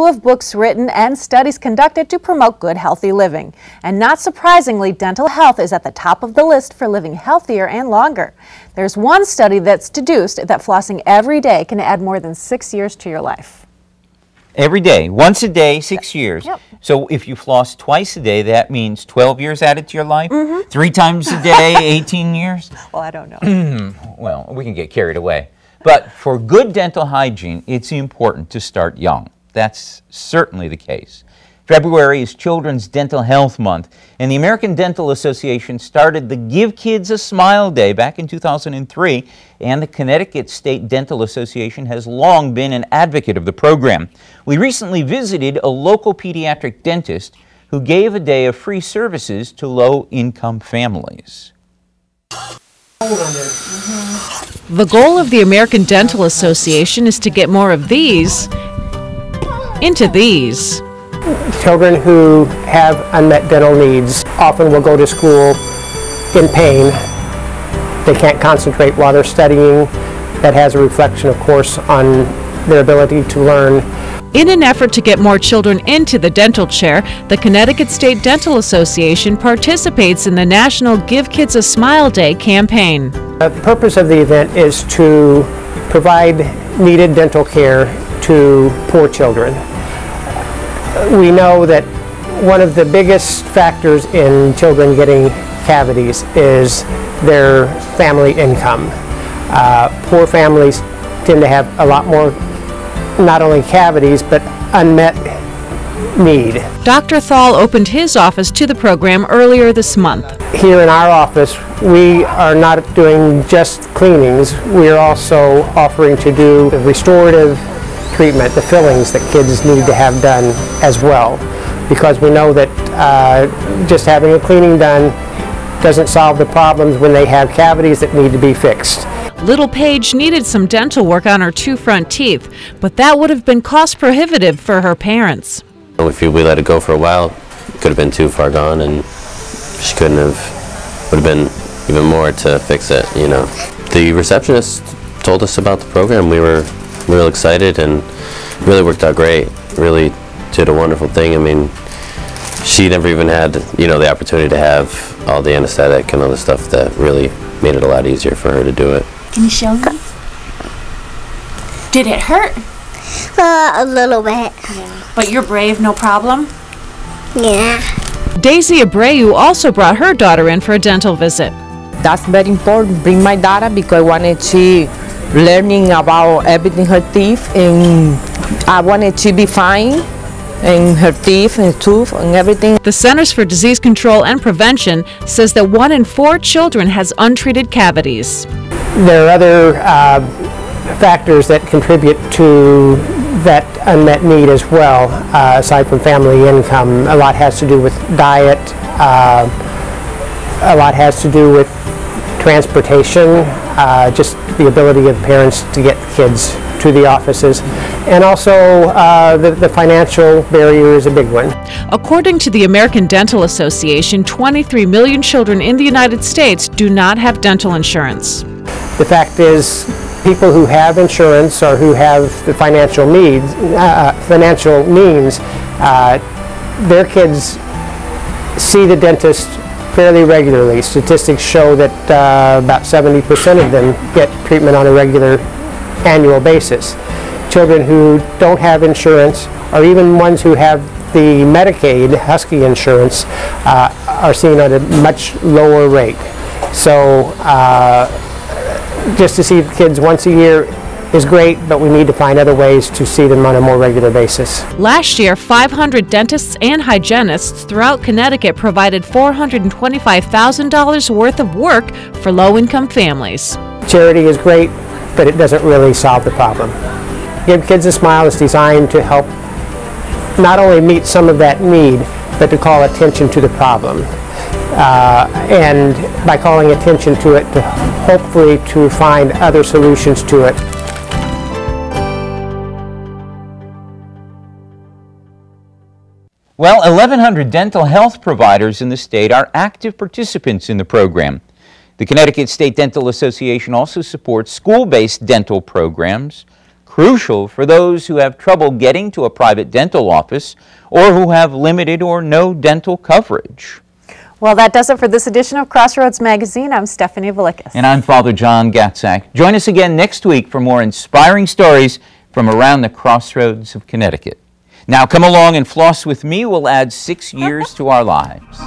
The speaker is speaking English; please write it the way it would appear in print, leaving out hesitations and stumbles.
Of books written and studies conducted to promote good, healthy living. And not surprisingly, dental health is at the top of the list for living healthier and longer. There's one study that's deduced that flossing every day can add more than 6 years to your life. Every day, once a day, 6 years. Yep. So if you floss twice a day, that means 12 years added to your life? 3 times a day, 18 years? Well, I don't know. Well, we can get carried away. But for good dental hygiene, it's important to start young. That's certainly the case. February is Children's Dental Health Month, and the American Dental Association started the Give Kids a Smile Day back in 2003, and the Connecticut State Dental Association has long been an advocate of the program. We recently visited a local pediatric dentist who gave a day of free services to low-income families. The goal of the American Dental Association is to get more of these into these. Children who have unmet dental needs often will go to school in pain. They can't concentrate while they're studying. That has a reflection, of course, on their ability to learn. In an effort to get more children into the dental chair, the Connecticut State Dental Association participates in the National Give Kids a Smile Day campaign. The purpose of the event is to provide needed dental care to poor children. We know that one of the biggest factors in children getting cavities is their family income. Poor families tend to have a lot more, not only cavities, but unmet need. Dr. Thal opened his office to the program earlier this month. Here in our office, we are not doing just cleanings. We are also offering to do the restorative treatment, the fillings that kids need to have done as well, because we know that just having a cleaning done doesn't solve the problems when they have cavities that need to be fixed. Little Paige needed some dental work on her 2 front teeth, but that would have been cost prohibitive for her parents. If we let it go for a while, it could have been too far gone, and she couldn't have, would have been even more to fix it, you know. The receptionist told us about the program. We were real excited, and really worked out great. Really did a wonderful thing. I mean, she never even had, you know, the opportunity to have all the anesthetic and all the stuff that really made it a lot easier for her to do it. Can you show me? Did it hurt? A little bit. Yeah. But you're brave, no problem? Yeah. Daisy Abreu also brought her daughter in for a dental visit. That's very important. Bring my daughter because I wanted to learning about everything, her teeth, and I wanted to be fine, and her teeth and tooth and everything. The Centers for Disease Control and Prevention says that 1 in 4 children has untreated cavities. There are other factors that contribute to that unmet need as well, aside from family income. A lot has to do with diet, a lot has to do with transportation, just the ability of parents to get kids to the offices, and also the financial barrier is a big one. According to the American Dental Association, 23 million children in the United States do not have dental insurance. The fact is, people who have insurance or who have the financial means, their kids see the dentist fairly regularly. Statistics show that about 70% of them get treatment on a regular annual basis. Children who don't have insurance, or even ones who have the Medicaid Husky insurance, are seen at a much lower rate. So just to see the kids once a year is great, but we need to find other ways to see them on a more regular basis. Last year, 500 dentists and hygienists throughout Connecticut provided $425,000 worth of work for low-income families. Charity is great, but it doesn't really solve the problem. Give Kids a Smile is designed to help not only meet some of that need, but to call attention to the problem. And by calling attention to it, to hopefully to find other solutions to it. Well, 1,100 dental health providers in the state are active participants in the program. The Connecticut State Dental Association also supports school-based dental programs, crucial for those who have trouble getting to a private dental office or who have limited or no dental coverage. Well, that does it for this edition of Crossroads Magazine. I'm Stephanie Valickas. And I'm Father John Gatzak. Join us again next week for more inspiring stories from around the crossroads of Connecticut. Now come along and floss with me. We'll add 6 years to our lives.